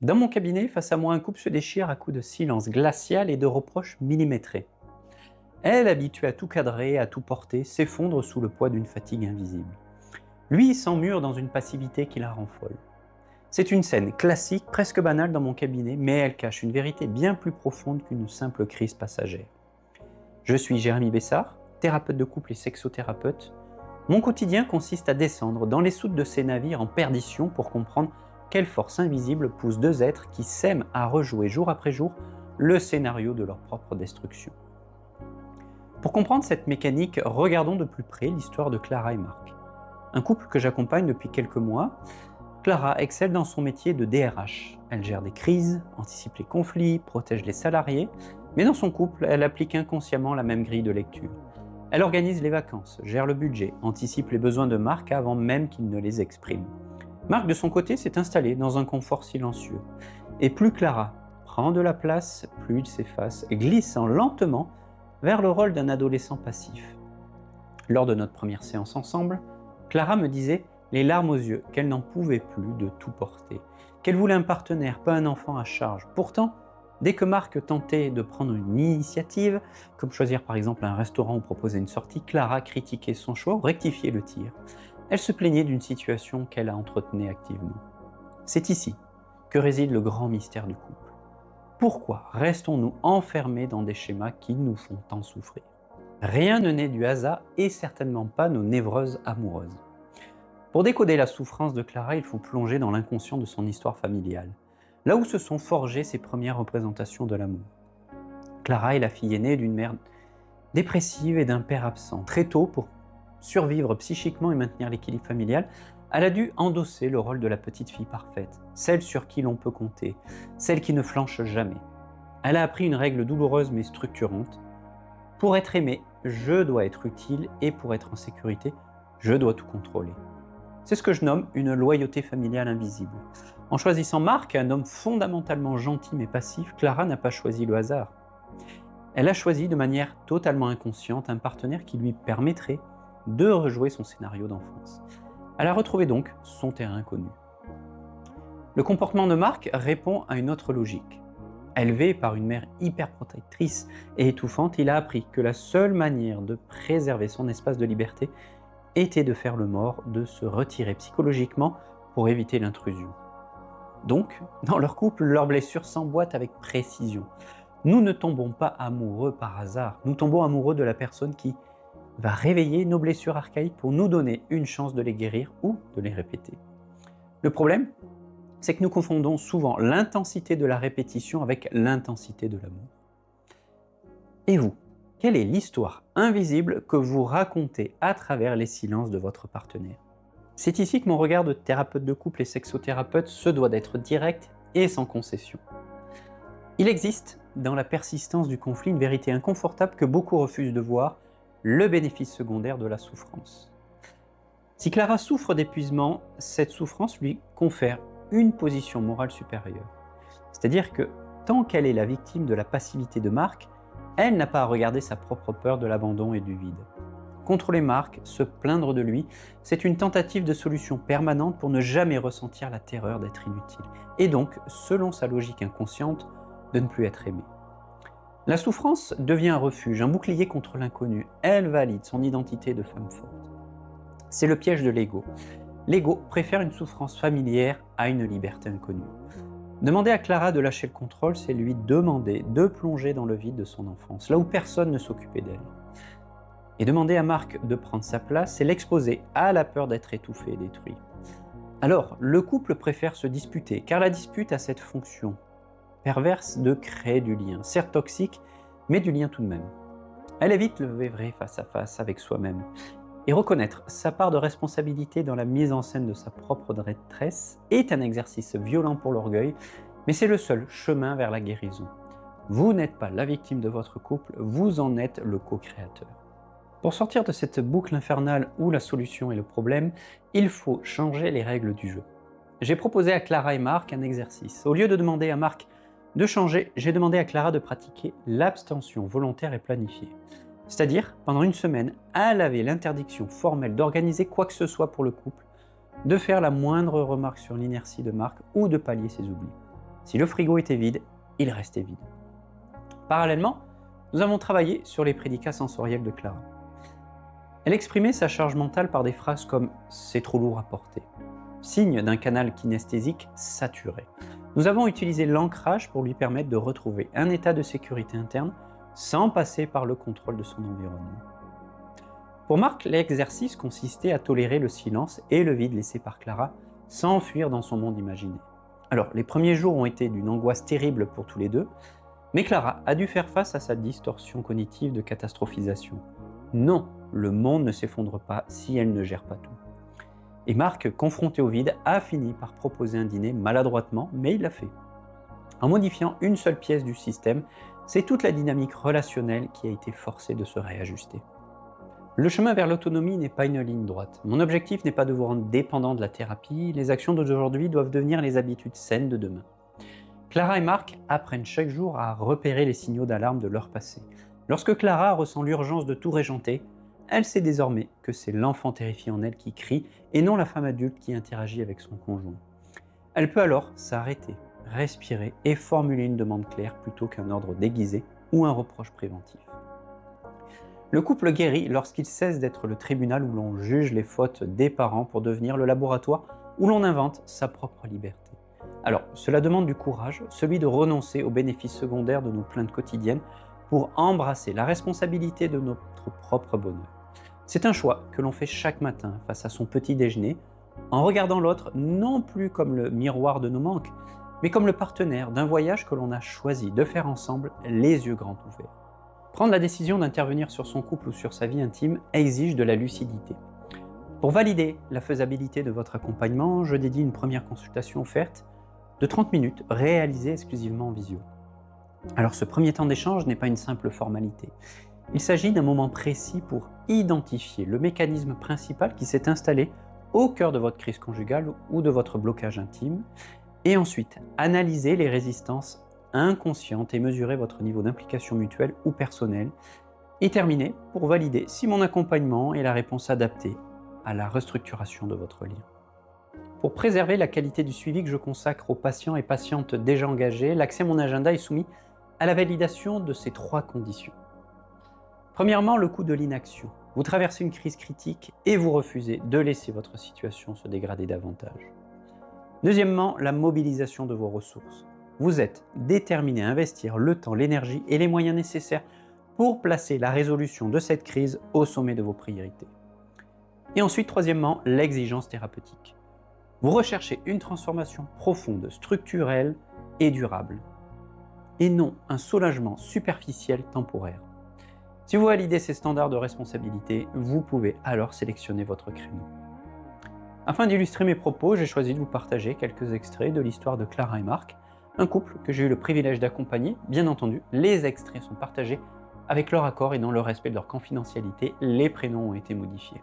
Dans mon cabinet, face à moi, un couple se déchire à coups de silence glacial et de reproches millimétrés. Elle, habituée à tout cadrer, à tout porter, s'effondre sous le poids d'une fatigue invisible. Lui s'emmure dans une passivité qui la rend folle. C'est une scène classique, presque banale dans mon cabinet, mais elle cache une vérité bien plus profonde qu'une simple crise passagère. Je suis Jérémy Bessard, thérapeute de couple et sexothérapeute. Mon quotidien consiste à descendre dans les soutes de ces navires en perdition pour comprendre quelle force invisible pousse deux êtres qui s'aiment à rejouer jour après jour le scénario de leur propre destruction. Pour comprendre cette mécanique, regardons de plus près l'histoire de Clara et Marc. Un couple que j'accompagne depuis quelques mois. Clara excelle dans son métier de DRH. Elle gère des crises, anticipe les conflits, protège les salariés, mais dans son couple, elle applique inconsciemment la même grille de lecture. Elle organise les vacances, gère le budget, anticipe les besoins de Marc avant même qu'il ne les exprime. Marc, de son côté, s'est installé dans un confort silencieux. Et plus Clara prend de la place, plus il s'efface, glissant lentement vers le rôle d'un adolescent passif. Lors de notre première séance ensemble, Clara me disait, les larmes aux yeux, qu'elle n'en pouvait plus de tout porter, qu'elle voulait un partenaire, pas un enfant à charge. Pourtant, dès que Marc tentait de prendre une initiative, comme choisir par exemple un restaurant ou proposer une sortie, Clara critiquait son choix ou rectifiait le tir. Elle se plaignait d'une situation qu'elle entretenait activement. C'est ici que réside le grand mystère du couple. Pourquoi restons-nous enfermés dans des schémas qui nous font tant souffrir? Rien ne naît du hasard et certainement pas nos névroses amoureuses. Pour décoder la souffrance de Clara, il faut plonger dans l'inconscient de son histoire familiale, là où se sont forgées ses premières représentations de l'amour. Clara est la fille aînée d'une mère dépressive et d'un père absent. Très tôt, pour survivre psychiquement et maintenir l'équilibre familial, elle a dû endosser le rôle de la petite fille parfaite, celle sur qui l'on peut compter, celle qui ne flanche jamais. Elle a appris une règle douloureuse mais structurante. Pour être aimé, je dois être utile et pour être en sécurité, je dois tout contrôler. C'est ce que je nomme une loyauté familiale invisible. En choisissant Marc, un homme fondamentalement gentil mais passif, Clara n'a pas choisi le hasard. Elle a choisi de manière totalement inconsciente un partenaire qui lui permettrait de rejouer son scénario d'enfance. Elle a retrouvé donc son terrain connu. Le comportement de Marc répond à une autre logique. Élevé par une mère hyper protectrice et étouffante, il a appris que la seule manière de préserver son espace de liberté était de faire le mort, de se retirer psychologiquement pour éviter l'intrusion. Donc, dans leur couple, leurs blessures s'emboîtent avec précision. Nous ne tombons pas amoureux par hasard, nous tombons amoureux de la personne qui va réveiller nos blessures archaïques pour nous donner une chance de les guérir ou de les répéter. Le problème, c'est que nous confondons souvent l'intensité de la répétition avec l'intensité de l'amour. Et vous, quelle est l'histoire invisible que vous racontez à travers les silences de votre partenaire? C'est ici que mon regard de thérapeute de couple et sexothérapeute se doit d'être direct et sans concession. Il existe, dans la persistance du conflit, une vérité inconfortable que beaucoup refusent de voir, le bénéfice secondaire de la souffrance. Si Clara souffre d'épuisement, cette souffrance lui confère une position morale supérieure. C'est-à-dire que tant qu'elle est la victime de la passivité de Marc, elle n'a pas à regarder sa propre peur de l'abandon et du vide. Contrôler Marc, se plaindre de lui, c'est une tentative de solution permanente pour ne jamais ressentir la terreur d'être inutile. Et donc, selon sa logique inconsciente, de ne plus être aimé. La souffrance devient un refuge, un bouclier contre l'inconnu. Elle valide son identité de femme forte. C'est le piège de l'ego. L'ego préfère une souffrance familière à une liberté inconnue. Demander à Clara de lâcher le contrôle, c'est lui demander de plonger dans le vide de son enfance, là où personne ne s'occupait d'elle. Et demander à Marc de prendre sa place, c'est l'exposer à la peur d'être étouffé et détruit. Alors, le couple préfère se disputer, car la dispute a cette fonction perverse de créer du lien, certes toxique, mais du lien tout de même. Elle évite le vrai face à face avec soi-même. Et reconnaître sa part de responsabilité dans la mise en scène de sa propre détresse est un exercice violent pour l'orgueil, mais c'est le seul chemin vers la guérison. Vous n'êtes pas la victime de votre couple, vous en êtes le co-créateur. Pour sortir de cette boucle infernale où la solution est le problème, il faut changer les règles du jeu. J'ai proposé à Clara et Marc un exercice. Au lieu de demander à Marc de changer, j'ai demandé à Clara de pratiquer l'abstention volontaire et planifiée. C'est-à-dire, pendant une semaine, elle avait l'interdiction formelle d'organiser quoi que ce soit pour le couple, de faire la moindre remarque sur l'inertie de Marc ou de pallier ses oublis. Si le frigo était vide, il restait vide. Parallèlement, nous avons travaillé sur les prédicats sensoriels de Clara. Elle exprimait sa charge mentale par des phrases comme « c'est trop lourd à porter », signe d'un canal kinesthésique saturé. Nous avons utilisé l'ancrage pour lui permettre de retrouver un état de sécurité interne sans passer par le contrôle de son environnement. Pour Marc, l'exercice consistait à tolérer le silence et le vide laissé par Clara sans fuir dans son monde imaginé. Alors, les premiers jours ont été d'une angoisse terrible pour tous les deux, mais Clara a dû faire face à sa distorsion cognitive de catastrophisation. Non, le monde ne s'effondre pas si elle ne gère pas tout. Et Marc, confronté au vide, a fini par proposer un dîner maladroitement, mais il l'a fait. En modifiant une seule pièce du système, c'est toute la dynamique relationnelle qui a été forcée de se réajuster. Le chemin vers l'autonomie n'est pas une ligne droite. Mon objectif n'est pas de vous rendre dépendant de la thérapie, les actions d'aujourd'hui doivent devenir les habitudes saines de demain. Clara et Marc apprennent chaque jour à repérer les signaux d'alarme de leur passé. Lorsque Clara ressent l'urgence de tout régenter, elle sait désormais que c'est l'enfant terrifié en elle qui crie et non la femme adulte qui interagit avec son conjoint. Elle peut alors s'arrêter, respirer et formuler une demande claire plutôt qu'un ordre déguisé ou un reproche préventif. Le couple guérit lorsqu'il cesse d'être le tribunal où l'on juge les fautes des parents pour devenir le laboratoire où l'on invente sa propre liberté. Alors, cela demande du courage, celui de renoncer aux bénéfices secondaires de nos plaintes quotidiennes pour embrasser la responsabilité de notre propre bonheur. C'est un choix que l'on fait chaque matin face à son petit déjeuner, en regardant l'autre non plus comme le miroir de nos manques, mais comme le partenaire d'un voyage que l'on a choisi de faire ensemble, les yeux grands ouverts. Prendre la décision d'intervenir sur son couple ou sur sa vie intime exige de la lucidité. Pour valider la faisabilité de votre accompagnement, je dédie une première consultation offerte de 30 minutes, réalisée exclusivement en visio. Alors ce premier temps d'échange n'est pas une simple formalité. Il s'agit d'un moment précis pour identifier le mécanisme principal qui s'est installé au cœur de votre crise conjugale ou de votre blocage intime, et ensuite analyser les résistances inconsciente et mesurer votre niveau d'implication mutuelle ou personnelle, et terminer pour valider si mon accompagnement est la réponse adaptée à la restructuration de votre lien. Pour préserver la qualité du suivi que je consacre aux patients et patientes déjà engagés, l'accès à mon agenda est soumis à la validation de ces 3 conditions. Premièrement, le coût de l'inaction. Vous traversez une crise critique et vous refusez de laisser votre situation se dégrader davantage. Deuxièmement, la mobilisation de vos ressources. Vous êtes déterminé à investir le temps, l'énergie et les moyens nécessaires pour placer la résolution de cette crise au sommet de vos priorités. Et ensuite, troisièmement, l'exigence thérapeutique. Vous recherchez une transformation profonde, structurelle et durable, et non un soulagement superficiel temporaire. Si vous validez ces standards de responsabilité, vous pouvez alors sélectionner votre créneau. Afin d'illustrer mes propos, j'ai choisi de vous partager quelques extraits de l'histoire de Clara et Marc, un couple que j'ai eu le privilège d'accompagner. Bien entendu, les extraits sont partagés avec leur accord et dans le respect de leur confidentialité, les prénoms ont été modifiés.